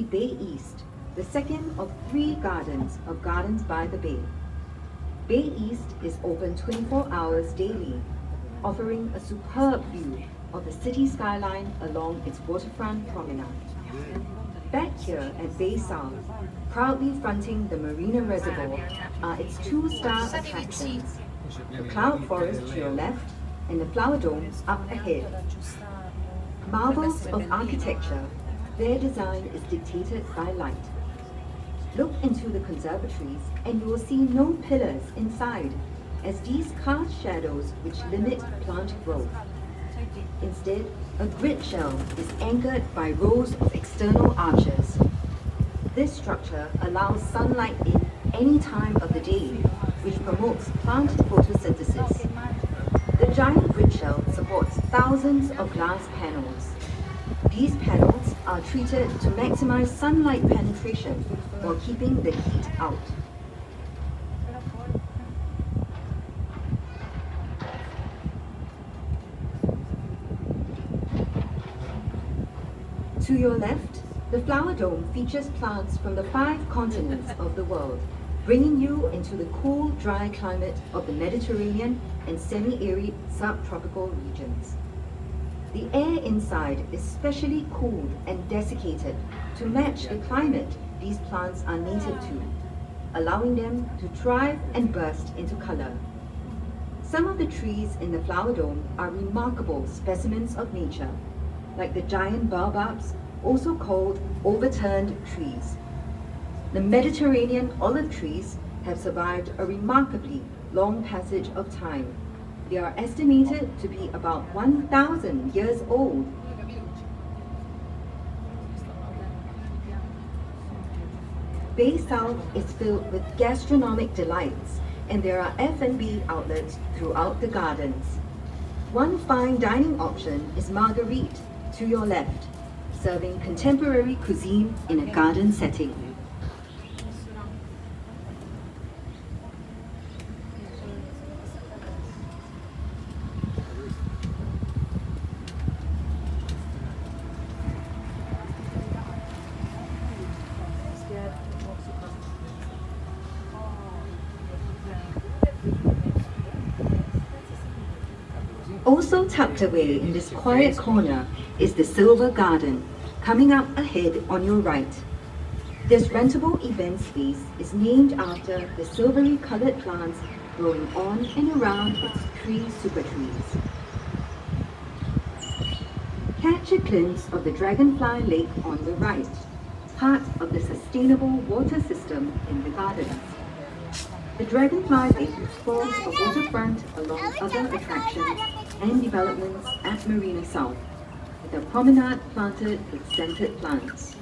see Bay East, the second of 3 gardens of Gardens by the Bay. Bay East is open 24 hours daily, offering a superb view of the city skyline along its waterfront promenade. Back here at Bay South, proudly fronting the Marina Reservoir, are its 2-star attractions, the cloud forest to your left and the flower dome up ahead. Marvels of architecture, their design is dictated by light. Look into the conservatories and you will see no pillars inside, as these cast shadows which limit plant growth. Instead, a grid shell is anchored by rows of external arches. This structure allows sunlight in any time of the day, which promotes plant photosynthesis. The giant grid shell supports thousands of glass panels. These panels are treated to maximize sunlight penetration while keeping the heat out. To your left, the flower dome features plants from the 5 continents of the world, bringing you into the cool, dry climate of the Mediterranean and semi-arid subtropical regions. The air inside is specially cooled and desiccated to match the climate these plants are native to, allowing them to thrive and burst into color. Some of the trees in the flower dome are remarkable specimens of nature, like the giant baobabs, also called overturned trees. The Mediterranean olive trees have survived a remarkably long passage of time. They are estimated to be about 1,000 years old. Bay South is filled with gastronomic delights, and there are F&B outlets throughout the gardens. One fine dining option is Marguerite, to your left, serving contemporary cuisine in a garden setting. Also tucked away in this quiet corner is the Silver Garden, coming up ahead on your right. This rentable event space is named after the silvery colored plants growing on and around its 3 super trees. Catch a glimpse of the Dragonfly Lake on the right, part of the sustainable water system in the gardens. The Dragonfly Lake explores a waterfront along other attractions and developments at Marina South, with a promenade planted with scented plants.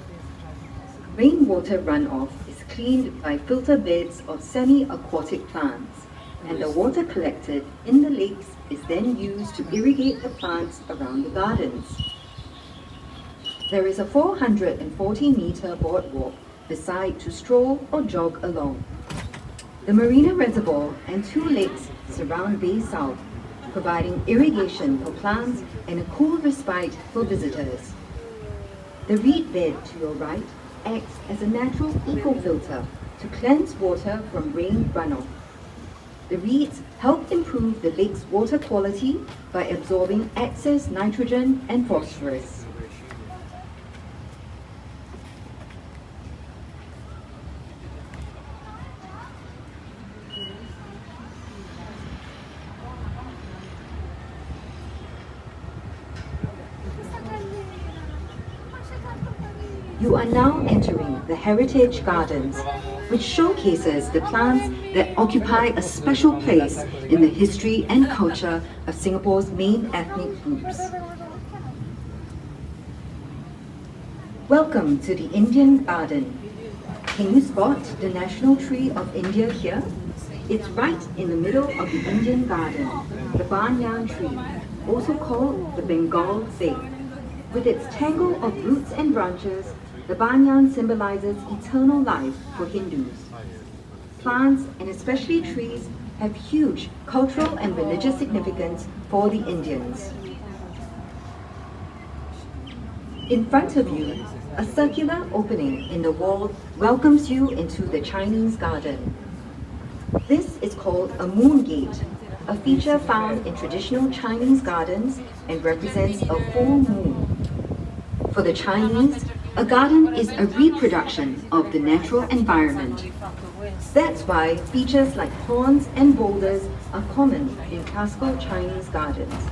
Rainwater runoff is cleaned by filter beds of semi-aquatic plants, and the water collected in the lakes is then used to irrigate the plants around the gardens. There is a 440-meter boardwalk beside to stroll or jog along. The Marina Reservoir and 2 lakes surround Bay South, providing irrigation for plants and a cool respite for visitors. The reed bed to your right acts as a natural eco-filter to cleanse water from rain runoff. The reeds help improve the lake's water quality by absorbing excess nitrogen and phosphorus. You are now entering the Heritage Gardens, which showcases the plants that occupy a special place in the history and culture of Singapore's main ethnic groups. Welcome to the Indian Garden. Can you spot the national tree of India here? It's right in the middle of the Indian Garden, the banyan tree, also called the Bengal fig. With its tangle of roots and branches, the banyan symbolizes eternal life for Hindus. Plants, and especially trees, have huge cultural and religious significance for the Indians. In front of you, A circular opening in the wall welcomes you into the Chinese garden. This is called a moon gate, a feature found in traditional Chinese gardens and represents a full moon. For the Chinese, a garden is a reproduction of the natural environment. That's why features like ponds and boulders are common in classical Chinese gardens.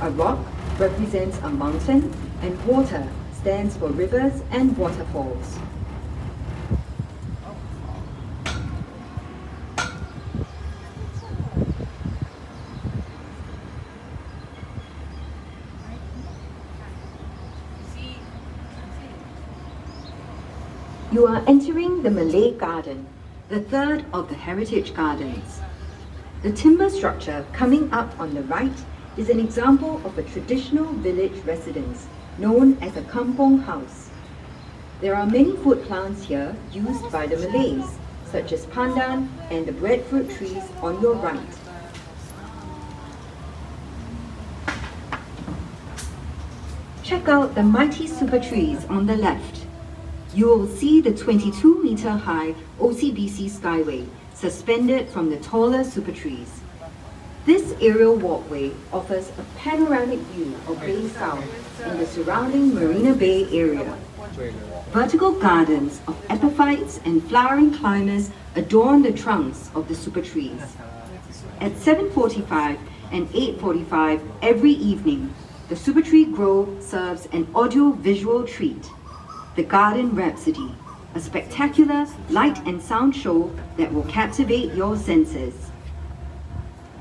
A rock represents a mountain, and water stands for rivers and waterfalls. You are entering the Malay Garden, the third of the heritage gardens. The timber structure coming up on the right is an example of a traditional village residence known as a kampong house. There are many food plants here used by the Malays, such as pandan and the breadfruit trees on your right. Check out the mighty super trees on the left. You will see the 22-meter-high OCBC Skyway suspended from the taller super trees. This aerial walkway offers a panoramic view of Bay South and the surrounding Marina Bay area. Vertical gardens of epiphytes and flowering climbers adorn the trunks of the super trees. At 7:45 and 8:45 every evening, the Super Tree Grove serves an audio-visual treat, the Garden Rhapsody, a spectacular light and sound show that will captivate your senses.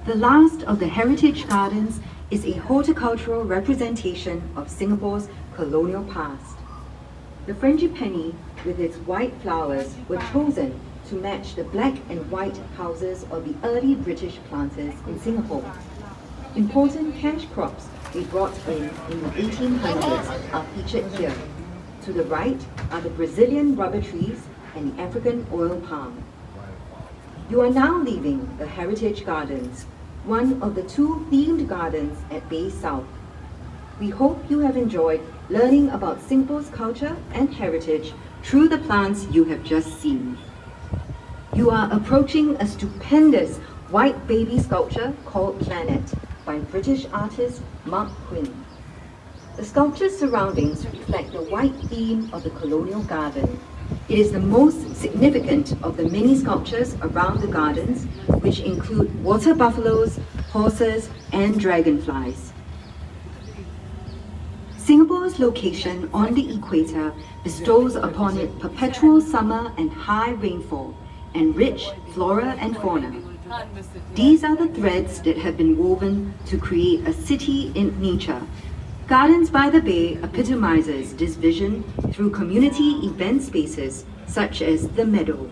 The last of the heritage gardens is a horticultural representation of Singapore's colonial past. The frangipani, with its white flowers, were chosen to match the black and white houses of the early British planters in Singapore. Important cash crops they brought in the 1800s are featured here. To the right are the Brazilian rubber trees and the African oil palm. You are now leaving the Heritage Gardens, one of the two themed gardens at Bay South. We hope you have enjoyed learning about Singapore's culture and heritage through the plants you have just seen. You are approaching a stupendous white baby sculpture called Planet by British artist Mark Quinn. The sculpture's surroundings reflect the white theme of the colonial garden. It is the most significant of the many sculptures around the gardens, which include water buffaloes, horses, and dragonflies. Singapore's location on the equator bestows upon it perpetual summer and high rainfall, and rich flora and fauna. These are the threads that have been woven to create a city in nature. Gardens by the Bay epitomizes this vision through community event spaces such as The Meadow.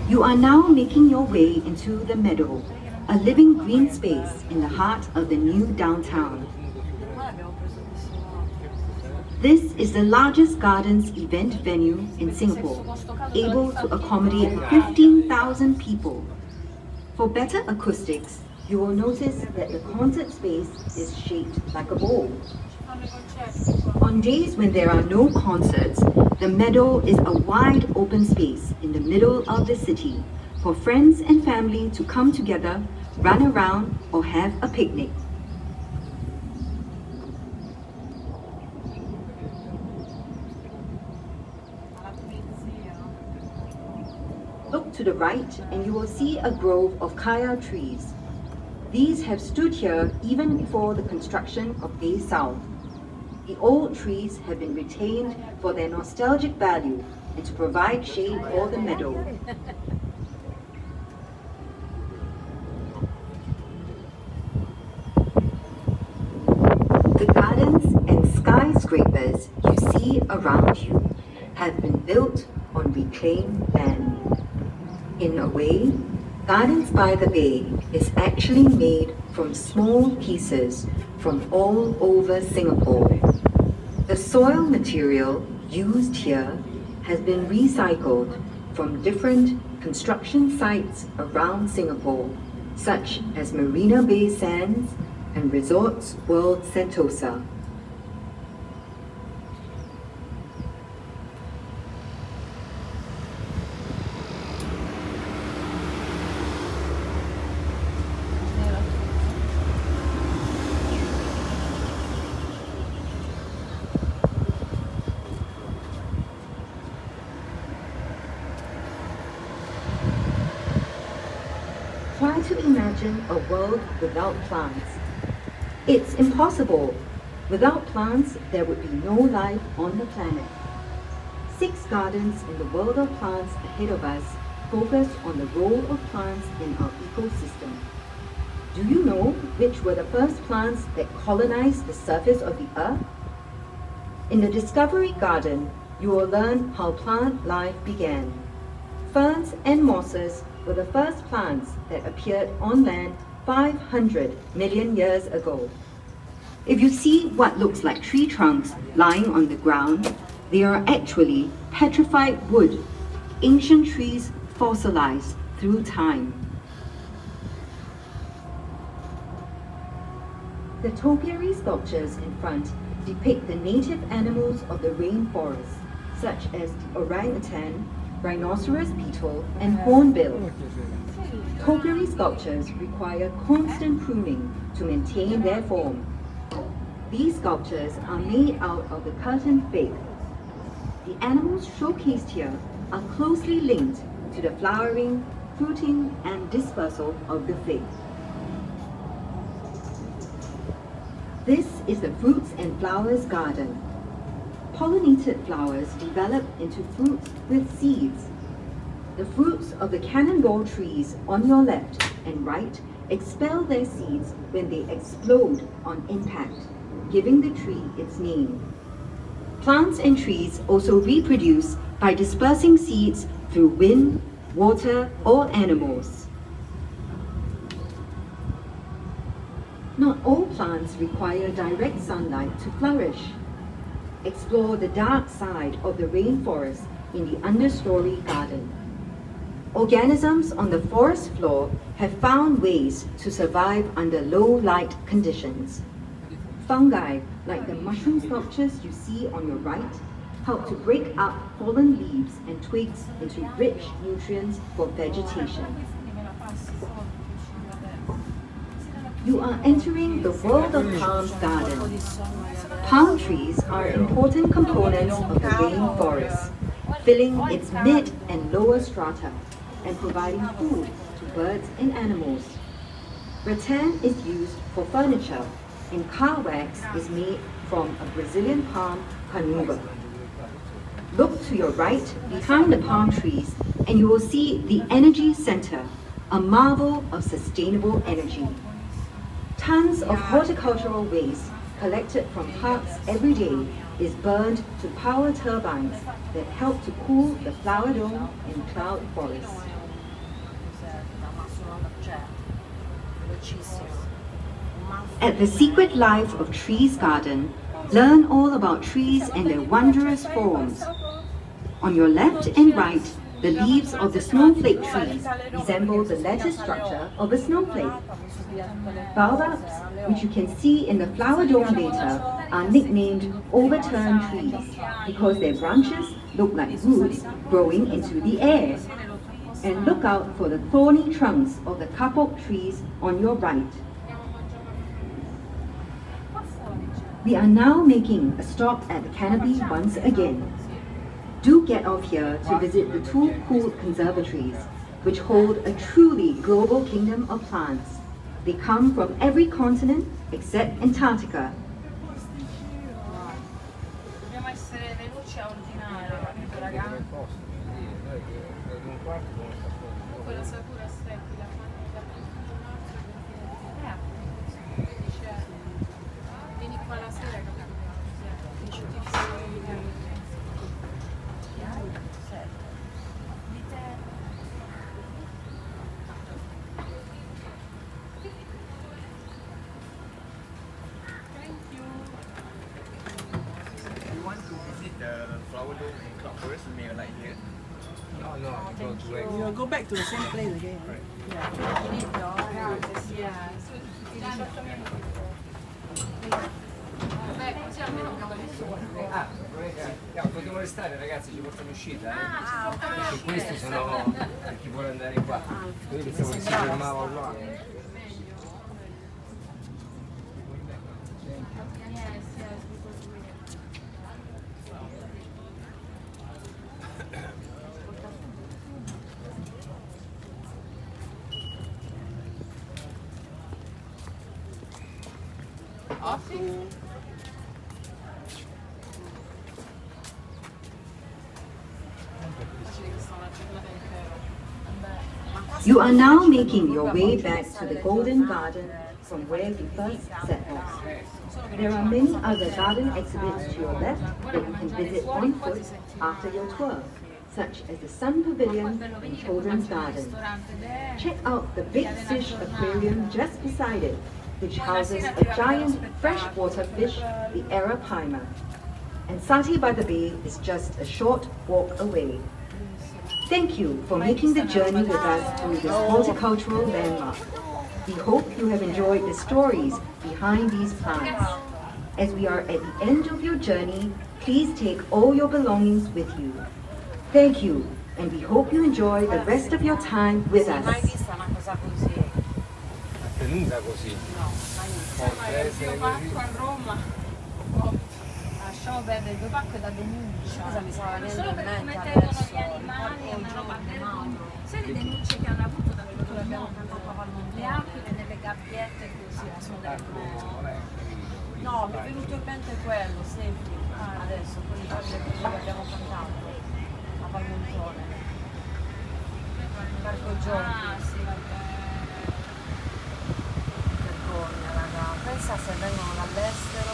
You are now making your way into The Meadow, a living green space in the heart of the new downtown. This is the largest gardens event venue in Singapore, able to accommodate 15,000 people. For better acoustics, you will notice that the concert space is shaped like a bowl. On days when there are no concerts, The Meadow is a wide open space in the middle of the city for friends and family to come together, run around, or have a picnic. Look to the right and you will see a grove of kaya trees. These have stood here even before the construction of Bay South. The old trees have been retained for their nostalgic value and to provide shade for the meadow. The gardens and skyscrapers you see around you have been built on reclaimed land. In a way, Gardens by the Bay is actually made from small pieces from all over Singapore. The soil material used here has been recycled from different construction sites around Singapore, such as Marina Bay Sands and Resorts World Sentosa. Try to imagine a world without plants. It's impossible. Without plants, there would be no life on the planet. 6 gardens in the world of plants ahead of us focus on the role of plants in our ecosystem. Do you know which were the first plants that colonized the surface of the earth? In the Discovery Garden, you will learn how plant life began. Ferns and mosses were the first plants that appeared on land 500 million years ago. If you see what looks like tree trunks lying on the ground, they are actually petrified wood, ancient trees fossilized through time. The topiary sculptures in front depict the native animals of the rainforest, such as the orangutan, rhinoceros beetle, and hornbill. Topiary sculptures require constant pruning to maintain their form. These sculptures are made out of the curtain fig. The animals showcased here are closely linked to the flowering, fruiting, and dispersal of the fig. This is the Fruits and Flowers Garden. Pollinated flowers develop into fruits with seeds. The fruits of the cannonball trees on your left and right expel their seeds when they explode on impact, giving the tree its name. Plants and trees also reproduce by dispersing seeds through wind, water, or animals. Not all plants require direct sunlight to flourish. Explore the dark side of the rainforest in the understory garden. Organisms on the forest floor have found ways to survive under low light conditions. Fungi, like the mushroom sculptures you see on your right, help to break up fallen leaves and twigs into rich nutrients for vegetation. You are entering the world of palm garden. Palm trees are important components of the rainforest, filling its mid and lower strata and providing food to birds and animals. Rattan is used for furniture, and car wax is made from a Brazilian palm, carnauba. Look to your right behind the palm trees and you will see the Energy Center, a marvel of sustainable energy. Tons of horticultural waste collected from parks every day is burned to power turbines that help to cool the flower dome and cloud forests. At the Secret Life of Trees Garden, learn all about trees and their wondrous forms. On your left and right, the leaves of the snowflake trees resemble the lattice structure of a snowflake. Baobabs, which you can see in the flower dome later, are nicknamed overturned trees because their branches look like roots growing into the air. And look out for the thorny trunks of the kapok trees on your right. We are now making a stop at the canopy once again. Do get off here to visit the two cooled conservatories, which hold a truly global kingdom of plants. They come from every continent except Antarctica. Dobbiamo essere veloci a ordinare, capito ragazzi? Comunque la Sakura aspetti la dice vieni qua la sera, capito? Dice ti first meal like here. No, go to where? You'll go back to the same place again. Yeah. Finito? Grazie. Tutti 18 minuti. Vabbè, così almeno abbiamo nessuno. Potremmo restare ragazzi, ci portano uscita, eh? Ci portano Perché uscite. questi sono per chi vuole andare qua. Quindi pensavo che si fermava là. You are now making your way back to the Golden Garden from where you first set off. There are many other garden exhibits to your left that you can visit on foot after your tour, such as the Sun Pavilion and Children's Garden. Check out the Big Fish Aquarium just beside it, which houses a giant freshwater fish, the arapaima. And Satay by the Bay is just a short walk away. Thank you for making the journey with us through this horticultural landmark. We hope you have enjoyed the stories behind these plants. As we are at the end of your journey, please take all your belongings with you. Thank you, and we hope you enjoy the rest of your time with Mai us. vista una cosa così? Tenuta così. No, mai vista. Io parco a Roma. Lasciamo perdere due pacche da denuncia. Scusa, mi stava venendo Solo in per come mente tengono adesso gli animali è un una roba del giorno. mondo. Sai le denunce che hanno avuto da tutto il Abbiamo mondo? cantato a Valmontone. Le aquile nelle gabbiette così sono del mondo. No, mi è venuto in mente quello, sempre. Adesso, quelli che abbiamo cantato a Valmontone. Parco Giochi. Ah, sì, vabbè. Vergogna, raga. Pensa se vengono dall'estero